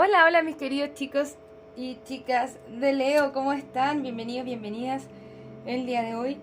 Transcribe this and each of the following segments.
Hola, hola mis queridos chicos y chicas de Leo, ¿cómo están? Bienvenidos, bienvenidas. El día de hoy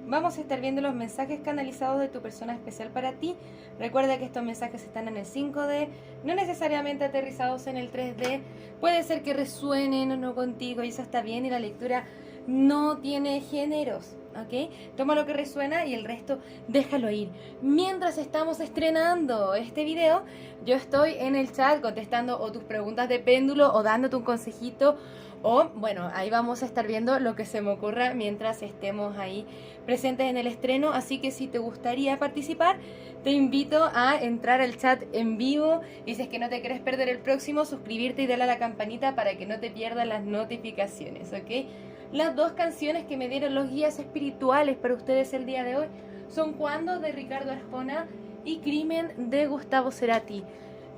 vamos a estar viendo los mensajes canalizados de tu persona especial para ti. Recuerda que estos mensajes están en el 5D, no necesariamente aterrizados en el 3D. Puede ser que resuenen o no contigo y eso está bien, y la lectura no tiene géneros, ¿ok? Toma lo que resuena y el resto déjalo ir. Mientras estamos estrenando este video, yo estoy en el chat contestando o tus preguntas de péndulo o dándote un consejito, o bueno, ahí vamos a estar viendo lo que se me ocurra mientras estemos ahí presentes en el estreno. Así que si te gustaría participar, te invito a entrar al chat en vivo, y si es que no te quieres perder el próximo, suscribirte y darle a la campanita para que no te pierdas las notificaciones, ¿ok? Las dos canciones que me dieron los guías espirituales para ustedes el día de hoy son Cuando, de Ricardo Arjona, y Crimen, de Gustavo Cerati.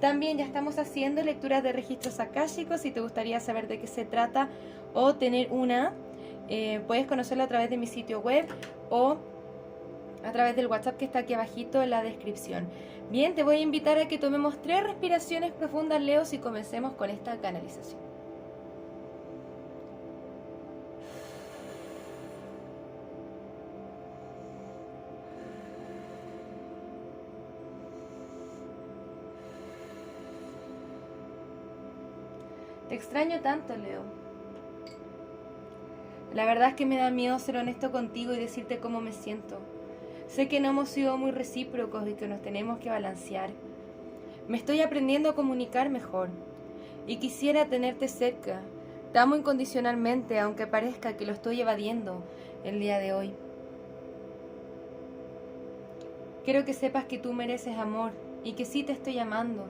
También ya estamos haciendo lecturas de registros akáshicos. Si te gustaría saber de qué se trata o tener una, puedes conocerlo a través de mi sitio web o a través del WhatsApp que está aquí abajito en la descripción. Bien, te voy a invitar a que tomemos 3 respiraciones profundas, Leo, y comencemos con esta canalización. Te extraño tanto, Leo. La verdad es que me da miedo ser honesto contigo y decirte cómo me siento. Sé que no hemos sido muy recíprocos y que nos tenemos que balancear. Me estoy aprendiendo a comunicar mejor y quisiera tenerte cerca. Te amo incondicionalmente, aunque parezca que lo estoy evadiendo el día de hoy. Quiero que sepas que tú mereces amor y que sí te estoy amando,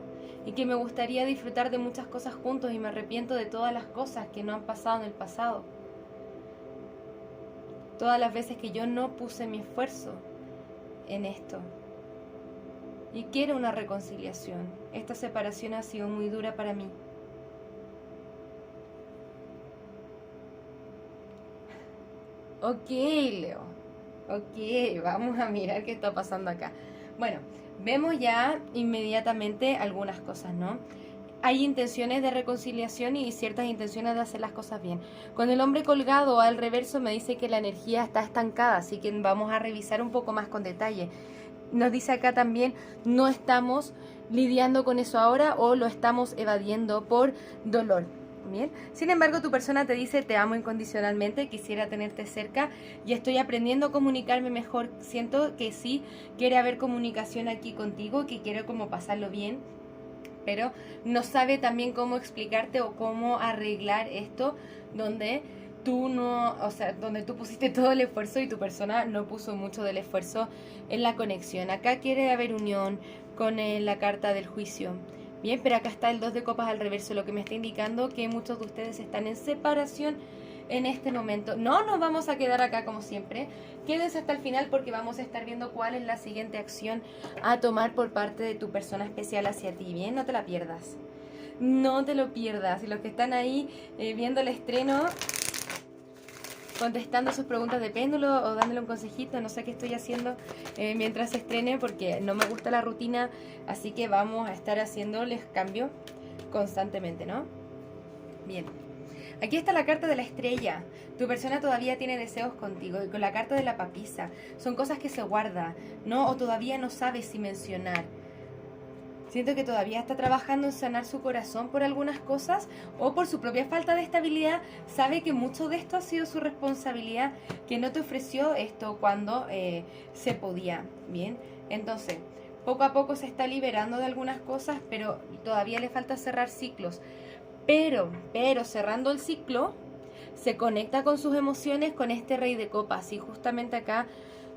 y que me gustaría disfrutar de muchas cosas juntos, y me arrepiento de todas las cosas que no han pasado en el pasado. Todas las veces que yo no puse mi esfuerzo en esto. Y quiero una reconciliación. Esta separación ha sido muy dura para mí. Ok, Leo. Ok, vamos a mirar qué está pasando acá. Bueno, vemos ya inmediatamente algunas cosas, ¿no? Hay intenciones de reconciliación y ciertas intenciones de hacer las cosas bien. Con el hombre colgado al reverso me dice que la energía está estancada, así que vamos a revisar un poco más con detalle. Nos dice acá también, no estamos lidiando con eso ahora, o lo estamos evadiendo por dolor. Bien. Sin embargo, tu persona te dice: te amo incondicionalmente, quisiera tenerte cerca y estoy aprendiendo a comunicarme mejor. Siento que sí quiere haber comunicación aquí contigo, que quiere como pasarlo bien, pero no sabe también cómo explicarte o cómo arreglar esto donde tú no, o sea, donde tú pusiste todo el esfuerzo y tu persona no puso mucho del esfuerzo en la conexión. Acá quiere haber unión con la carta del juicio. Bien, pero acá está el 2 de copas al reverso, lo que me está indicando que muchos de ustedes están en separación en este momento. No nos vamos a quedar acá como siempre. Quédense hasta el final porque vamos a estar viendo cuál es la siguiente acción a tomar por parte de tu persona especial hacia ti. Bien, no te la pierdas. No te lo pierdas. Y los que están ahí viendo el estreno, contestando sus preguntas de péndulo o dándole un consejito, no sé qué estoy haciendo mientras se estrene, porque no me gusta la rutina, así que vamos a estar haciéndoles cambio constantemente, ¿no? Bien. Aquí está la carta de la estrella. Tu persona todavía tiene deseos contigo. Y con la carta de la papisa, son cosas que se guarda, ¿no? O todavía no sabe si mencionar. Siento que todavía está trabajando en sanar su corazón por algunas cosas, o por su propia falta de estabilidad. Sabe que mucho de esto ha sido su responsabilidad, que no te ofreció esto cuando se podía. Bien, entonces poco a poco se está liberando de algunas cosas, pero todavía le falta cerrar ciclos. Pero cerrando el ciclo, se conecta con sus emociones, con este rey de copas. Y justamente acá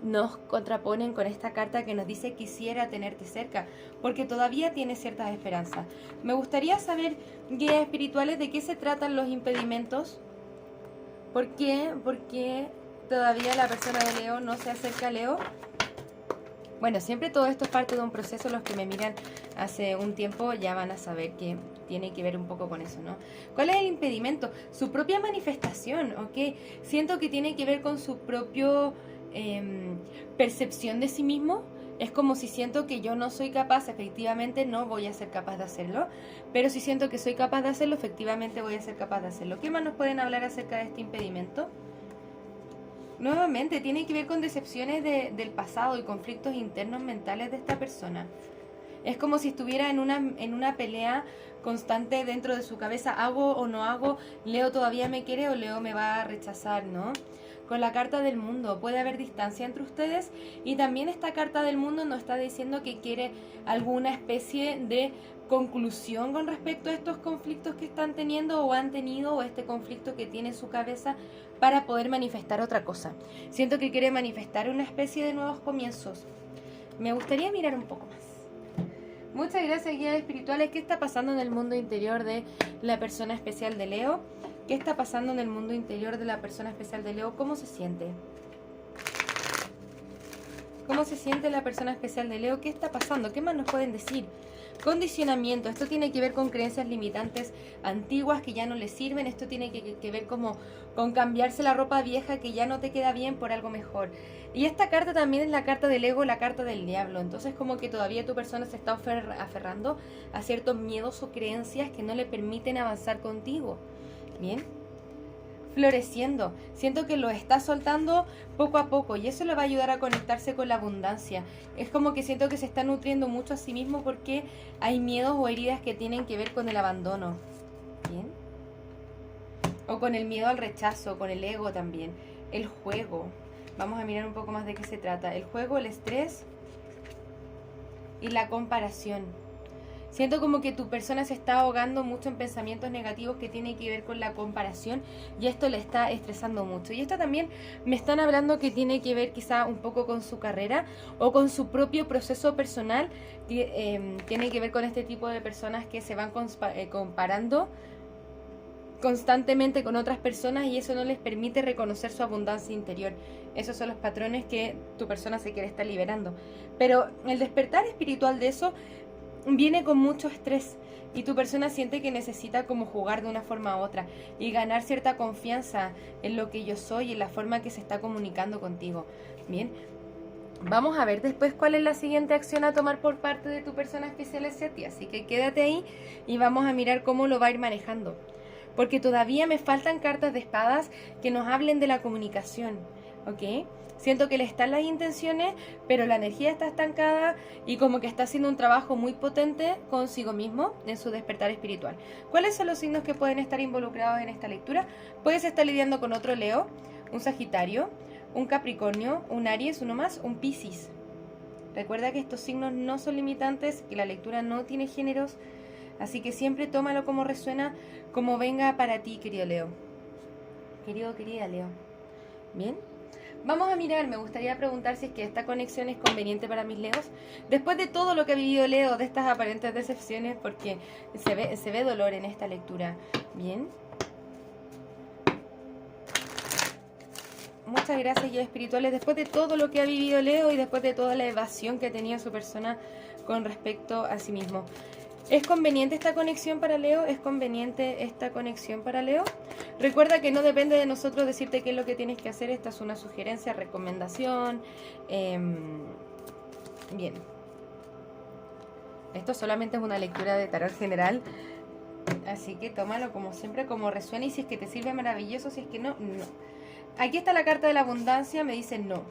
nos contraponen con esta carta que nos dice: quisiera tenerte cerca, porque todavía tiene ciertas esperanzas. Me gustaría saber, guías espirituales, de qué se tratan los impedimentos. ¿Por qué? Porque todavía la persona de Leo no se acerca a Leo. Bueno, siempre todo esto es parte de un proceso. Los que me miran hace un tiempo ya van a saber que tiene que ver un poco con eso, ¿no? ¿Cuál es el impedimento? Su propia manifestación, ¿ok? Siento que tiene que ver con su propio percepción de sí mismo, Es como si siento que yo no soy capaz, efectivamente no voy a ser capaz de hacerlo, pero si siento que soy capaz de hacerlo, efectivamente voy a ser capaz de hacerlo. ¿Qué más nos pueden hablar acerca de este impedimento? Nuevamente, tiene que ver con decepciones del pasado y conflictos internos mentales de esta persona. Es como si estuviera en una pelea constante dentro de su cabeza. ¿Hago o no hago? ¿Leo todavía me quiere o Leo me va a rechazar, no? Con la carta del mundo puede haber distancia entre ustedes, y también esta carta del mundo nos está diciendo que quiere alguna especie de conclusión con respecto a estos conflictos que están teniendo o han tenido, o este conflicto que tiene en su cabeza, para poder manifestar otra cosa. Siento que quiere manifestar una especie de nuevos comienzos. Me gustaría mirar un poco más. Muchas gracias, guías espirituales. ¿Qué está pasando en el mundo interior de la persona especial de Leo? ¿Qué está pasando en el mundo interior de la persona especial de Leo? ¿Cómo se siente? ¿Cómo se siente la persona especial de Leo? ¿Qué está pasando? ¿Qué más nos pueden decir? Condicionamiento. Esto tiene que ver con creencias limitantes antiguas que ya no le sirven. Esto tiene que ver como con cambiarse la ropa vieja que ya no te queda bien por algo mejor. Y esta carta también es la carta del ego, la carta del diablo. Entonces como que todavía tu persona se está aferrando a ciertos miedos o creencias que no le permiten avanzar contigo. Bien, floreciendo. Siento que lo está soltando poco a poco, y eso le va a ayudar a conectarse con la abundancia. Es como que siento que se está nutriendo mucho a sí mismo porque hay miedos o heridas que tienen que ver con el abandono. Bien, o con el miedo al rechazo, con el ego también. El juego. Vamos a mirar un poco más de qué se trata. El juego, el estrés y la comparación. Siento como que tu persona se está ahogando mucho en pensamientos negativos que tienen que ver con la comparación, y esto le está estresando mucho. Y esto también me están hablando que tiene que ver quizá un poco con su carrera o con su propio proceso personal. Tiene que ver con este tipo de personas que se van comparando constantemente con otras personas, y eso no les permite reconocer su abundancia interior. Esos son los patrones que tu persona se quiere estar liberando. Pero el despertar espiritual de eso viene con mucho estrés, y tu persona siente que necesita como jugar de una forma u otra y ganar cierta confianza en lo que yo soy y en la forma que se está comunicando contigo. Bien, vamos a ver después cuál es la siguiente acción a tomar por parte de tu persona especial hacia ti, así que quédate ahí y vamos a mirar cómo lo va a ir manejando, porque todavía me faltan cartas de espadas que nos hablen de la comunicación, ¿ok? Siento que le están las intenciones, pero la energía está estancada y como que está haciendo un trabajo muy potente consigo mismo en su despertar espiritual. ¿Cuáles son los signos que pueden estar involucrados en esta lectura? Puedes estar lidiando con otro Leo, un Sagitario, un Capricornio, un Aries, uno más, un Piscis. Recuerda que estos signos no son limitantes, que la lectura no tiene géneros, así que siempre tómalo como resuena, como venga para ti, querido Leo. Querida Leo. ¿Bien? Vamos a mirar, me gustaría preguntar si es que esta conexión es conveniente para mis Leos. Después de todo lo que ha vivido Leo, de estas aparentes decepciones, porque se ve dolor en esta lectura. Bien. Muchas gracias, guías espirituales. Después de todo lo que ha vivido Leo y después de toda la evasión que tenía su persona con respecto a sí mismo. ¿Es conveniente esta conexión para Leo? ¿Es conveniente esta conexión para Leo? Recuerda que no depende de nosotros decirte qué es lo que tienes que hacer. Esta es una sugerencia, recomendación. Bien. Esto solamente es una lectura de tarot general. Así que tómalo como siempre, como resuena. Y si es que te sirve, maravilloso. Si es que no, no. Aquí está la carta de la abundancia. Me dice no.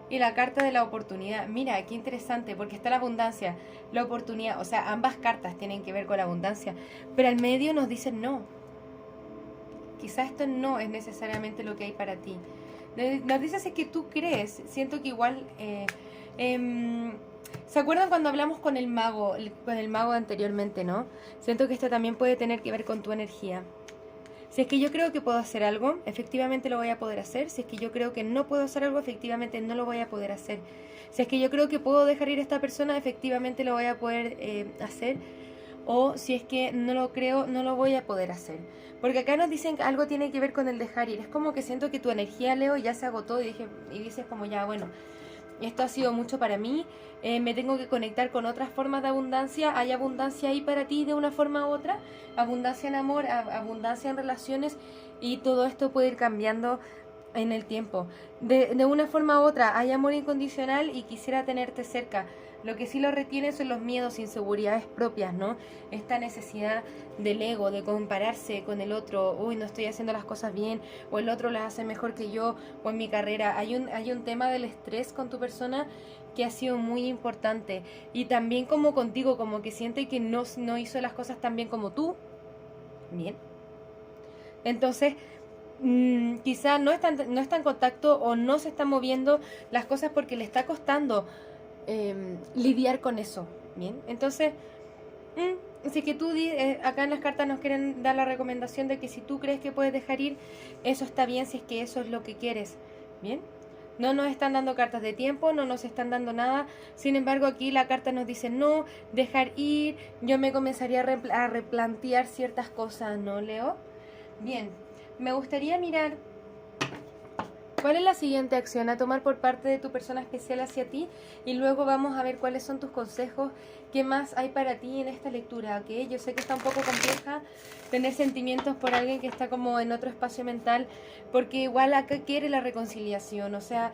Y la carta de la oportunidad. Mira, qué interesante, porque está la abundancia, la oportunidad. O sea, ambas cartas tienen que ver con la abundancia. Pero al medio nos dicen no. Quizás esto no es necesariamente lo que hay para ti. Nos dices es que tú crees. Siento que igual... ¿se acuerdan cuando hablamos con el mago anteriormente, no? Siento que esto también puede tener que ver con tu energía. Si es que yo creo que puedo hacer algo, efectivamente lo voy a poder hacer. Si es que yo creo que no puedo hacer algo, efectivamente no lo voy a poder hacer. Si es que yo creo que puedo dejar ir a esta persona, efectivamente lo voy a poder hacer. O si es que no lo creo, no lo voy a poder hacer. Porque acá nos dicen que algo tiene que ver con el dejar ir. Es como que siento que tu energía, Leo, ya se agotó y dices como ya, bueno, esto ha sido mucho para mí, me tengo que conectar con otras formas de abundancia. Hay abundancia ahí para ti de una forma u otra, abundancia en amor, abundancia en relaciones, y todo esto puede ir cambiando en el tiempo. De una forma u otra, hay amor incondicional y quisiera tenerte cerca. Lo que sí lo retiene son los miedos, inseguridades propias, ¿no? Esta necesidad del ego, de compararse con el otro. Uy, no estoy haciendo las cosas bien, o el otro las hace mejor que yo, o en mi carrera. Hay un tema del estrés con tu persona que ha sido muy importante. Y también como contigo, como que siente que no hizo las cosas tan bien como tú. Bien. Entonces, quizá no está en contacto o no se están moviendo las cosas porque le está costando lidiar con eso. Bien, entonces, si que tú acá en las cartas nos quieren dar la recomendación de que si tú crees que puedes dejar ir, eso está bien si es que eso es lo que quieres. Bien, no nos están dando cartas de tiempo, no nos están dando nada. Sin embargo, aquí la carta nos dice no, dejar ir. Yo me comenzaría a replantear ciertas cosas, ¿no, Leo? Bien, me gustaría mirar cuál es la siguiente acción a tomar por parte de tu persona especial hacia ti, y luego vamos a ver cuáles son tus consejos, qué más hay para ti en esta lectura, ¿ok? Yo sé que está un poco compleja tener sentimientos por alguien que está como en otro espacio mental, porque igual acá quiere la reconciliación, o sea,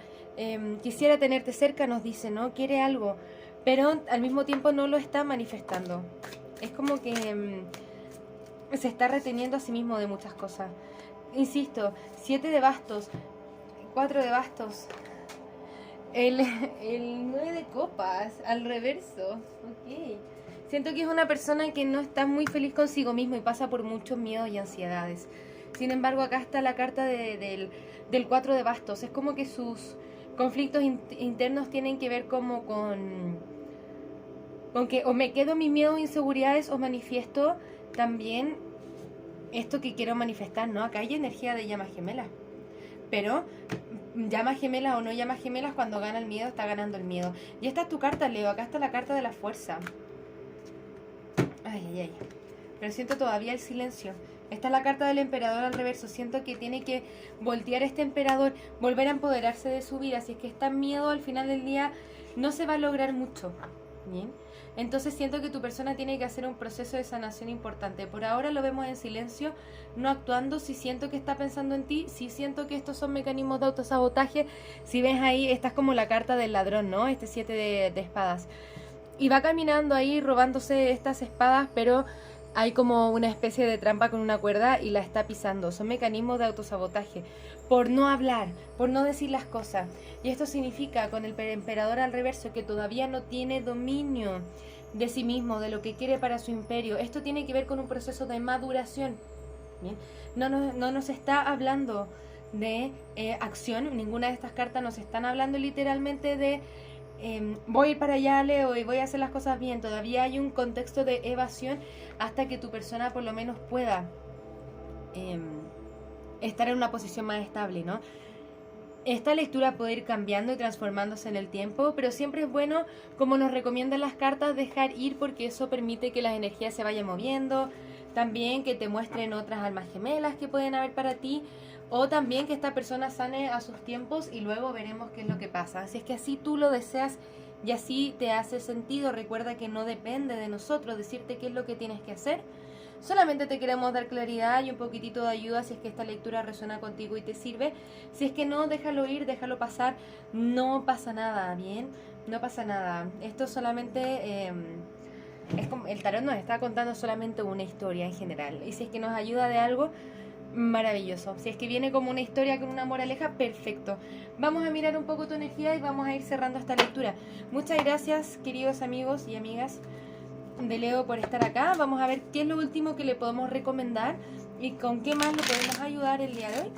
quisiera tenerte cerca, nos dice, ¿no? Quiere algo, pero al mismo tiempo no lo está manifestando. Es como que se está reteniendo a sí mismo de muchas cosas. Insisto, 7 de bastos, 4 de bastos, el 9 de copas, al reverso. Ok. Siento que es una persona que no está muy feliz consigo mismo y pasa por muchos miedos y ansiedades. Sin embargo, acá está la carta del 4 de bastos. Es como que sus conflictos internos tienen que ver como con que o me quedo en mis miedos e inseguridades o manifiesto también esto que quiero manifestar, ¿no? Acá hay energía de llama gemela. Pero llama gemela o no llama gemelas, cuando gana el miedo, está ganando el miedo. Y esta es tu carta, Leo. Acá está la carta de la fuerza. Ay, ay, ay. Pero siento todavía el silencio. Esta es la carta del emperador al reverso. Siento que tiene que voltear este emperador, volver a empoderarse de su vida. Si es que está en miedo, al final del día no se va a lograr mucho. Bien. Entonces siento que tu persona tiene que hacer un proceso de sanación importante. Por ahora lo vemos en silencio, no actuando. Si siento que está pensando en ti, si siento que estos son mecanismos de autosabotaje. Si ves ahí, esta es como la carta del ladrón, ¿no? Este 7 de espadas. Y va caminando ahí robándose estas espadas, pero hay como una especie de trampa con una cuerda y la está pisando. Son mecanismos de autosabotaje. Por no hablar, por no decir las cosas. Y esto significa, con el emperador al reverso, que todavía no tiene dominio de sí mismo, de lo que quiere para su imperio. Esto tiene que ver con un proceso de maduración. ¿Bien? No nos está hablando de acción. Ninguna de estas cartas nos están hablando literalmente de voy a ir para allá, Leo, y voy a hacer las cosas bien. Todavía hay un contexto de evasión hasta que tu persona por lo menos pueda estar en una posición más estable, ¿no? Esta lectura puede ir cambiando y transformándose en el tiempo, pero siempre es bueno, como nos recomiendan las cartas, dejar ir, porque eso permite que las energías se vayan moviendo, también que te muestren otras almas gemelas que pueden haber para ti, o también que esta persona sane a sus tiempos y luego veremos qué es lo que pasa. Así es que así tú lo deseas y así te hace sentido. Recuerda que no depende de nosotros decirte qué es lo que tienes que hacer. Solamente te queremos dar claridad y un poquitito de ayuda si es que esta lectura resuena contigo y te sirve. Si es que no, déjalo ir, déjalo pasar. No pasa nada, ¿bien? No pasa nada. Esto solamente es como el tarot nos está contando solamente una historia en general. Y si es que nos ayuda de algo, maravilloso. Si es que viene como una historia con una moraleja, perfecto. Vamos a mirar un poco tu energía y vamos a ir cerrando esta lectura. Muchas gracias, queridos amigos y amigas de Leo, por estar acá. Vamos a ver qué es lo último que le podemos recomendar y con qué más lo podemos ayudar el día de hoy.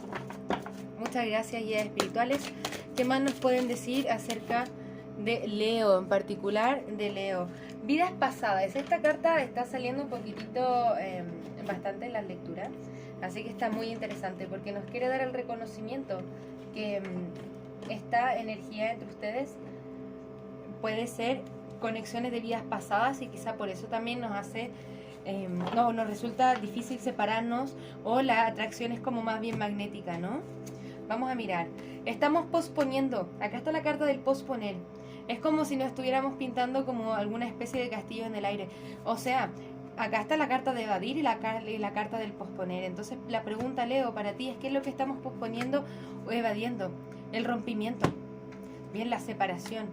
Muchas gracias, guías espirituales. ¿Qué más nos pueden decir acerca de Leo, en particular de Leo? Vidas pasadas. Esta carta está saliendo un poquitito bastante en las lecturas, así que está muy interesante porque nos quiere dar el reconocimiento que esta energía entre ustedes puede ser conexiones de vidas pasadas, y quizá por eso también nos hace nos resulta difícil separarnos, o la atracción es como más bien magnética, ¿no? Vamos a mirar. Estamos posponiendo. Acá está la carta del posponer. Es como si nos estuviéramos pintando como alguna especie de castillo en el aire. O sea, acá está la carta de evadir y la carta del posponer. Entonces la pregunta, Leo, para ti es: ¿qué es lo que estamos posponiendo o evadiendo? El rompimiento, bien, la separación.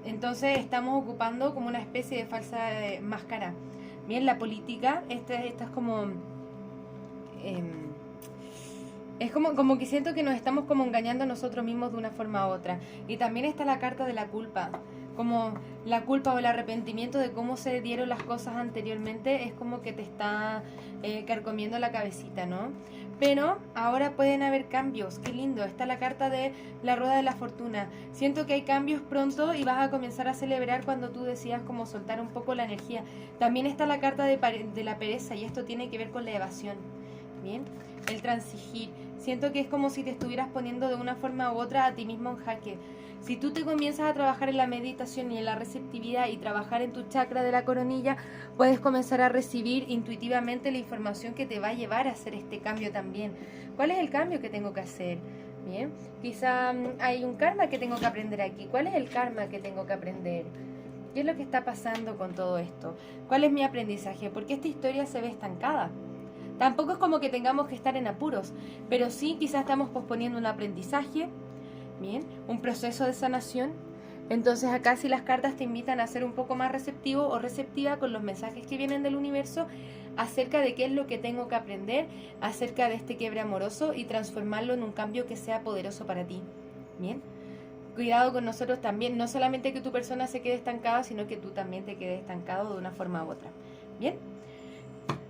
Entonces estamos ocupando como una especie de falsa máscara. Bien, la política, esta es como... es como que siento que nos estamos como engañando a nosotros mismos de una forma u otra. Y también está la carta de la culpa. Como la culpa o el arrepentimiento de cómo se dieron las cosas anteriormente, es como que te está carcomiendo la cabecita, ¿no? Pero ahora pueden haber cambios. Qué lindo. Está la carta de la rueda de la fortuna. Siento que hay cambios pronto y vas a comenzar a celebrar cuando tú decidas como soltar un poco la energía. También está la carta de la pereza, y esto tiene que ver con la evasión. Bien, el transigir. Siento que es como si te estuvieras poniendo de una forma u otra a ti mismo en jaque. Si tú te comienzas a trabajar en la meditación y en la receptividad y trabajar en tu chakra de la coronilla, puedes comenzar a recibir intuitivamente la información que te va a llevar a hacer este cambio también. ¿Cuál es el cambio que tengo que hacer? Bien, quizá hay un karma que tengo que aprender aquí. ¿Cuál es el karma que tengo que aprender? ¿Qué es lo que está pasando con todo esto? ¿Cuál es mi aprendizaje? ¿Por qué esta historia se ve estancada? Tampoco es como que tengamos que estar en apuros, pero sí quizás estamos posponiendo un aprendizaje, bien, un proceso de sanación. Entonces acá si las cartas te invitan a ser un poco más receptivo o receptiva con los mensajes que vienen del universo acerca de qué es lo que tengo que aprender acerca de este quiebre amoroso y transformarlo en un cambio que sea poderoso para ti. Bien, cuidado con nosotros también, no solamente que tu persona se quede estancada, sino que tú también te quedes estancado de una forma u otra. Bien,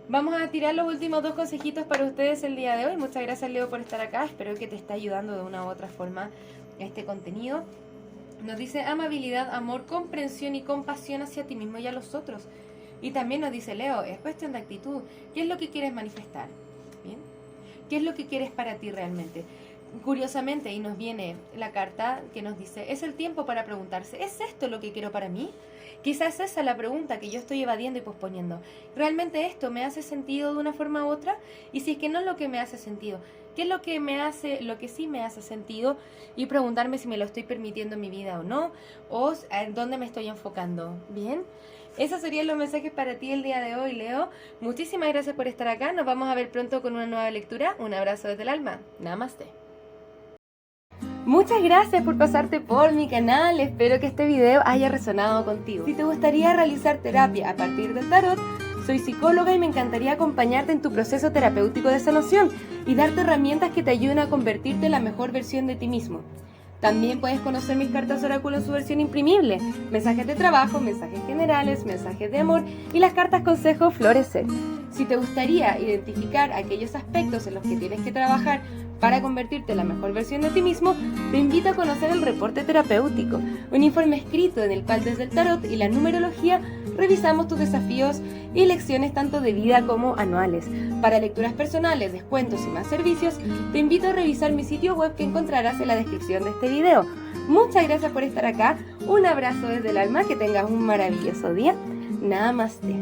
vamos a tirar los últimos 2 consejitos para ustedes el día de hoy. Muchas gracias, Leo, por estar acá. Espero que te esté ayudando de una u otra forma este contenido. Nos dice amabilidad, amor, comprensión y compasión hacia ti mismo y a los otros. Y también nos dice, Leo, es cuestión de actitud. ¿Qué es lo que quieres manifestar? ¿Bien? ¿Qué es lo que quieres para ti realmente? Curiosamente, y nos viene la carta que nos dice, es el tiempo para preguntarse, ¿es esto lo que quiero para mí? Quizás esa es la pregunta que yo estoy evadiendo y posponiendo. ¿Realmente esto me hace sentido de una forma u otra? Y si es que no es lo que me hace sentido, ¿qué es lo que sí me hace sentido? Y preguntarme si me lo estoy permitiendo en mi vida o no, o en dónde me estoy enfocando. ¿Bien? Esos serían los mensajes para ti el día de hoy, Leo. Muchísimas gracias por estar acá. Nos vamos a ver pronto con una nueva lectura. Un abrazo desde el alma. Namaste. Muchas gracias por pasarte por mi canal, espero que este video haya resonado contigo. Si te gustaría realizar terapia a partir del tarot, soy psicóloga y me encantaría acompañarte en tu proceso terapéutico de sanación y darte herramientas que te ayuden a convertirte en la mejor versión de ti mismo. También puedes conocer mis cartas oráculo en su versión imprimible, mensajes de trabajo, mensajes generales, mensajes de amor y las cartas consejo florecer. Si te gustaría identificar aquellos aspectos en los que tienes que trabajar para convertirte en la mejor versión de ti mismo, te invito a conocer el reporte terapéutico, un informe escrito en el cual desde el tarot y la numerología revisamos tus desafíos y lecciones tanto de vida como anuales. Para lecturas personales, descuentos y más servicios, te invito a revisar mi sitio web que encontrarás en la descripción de este video. Muchas gracias por estar acá, un abrazo desde el alma, que tengas un maravilloso día. Namaste.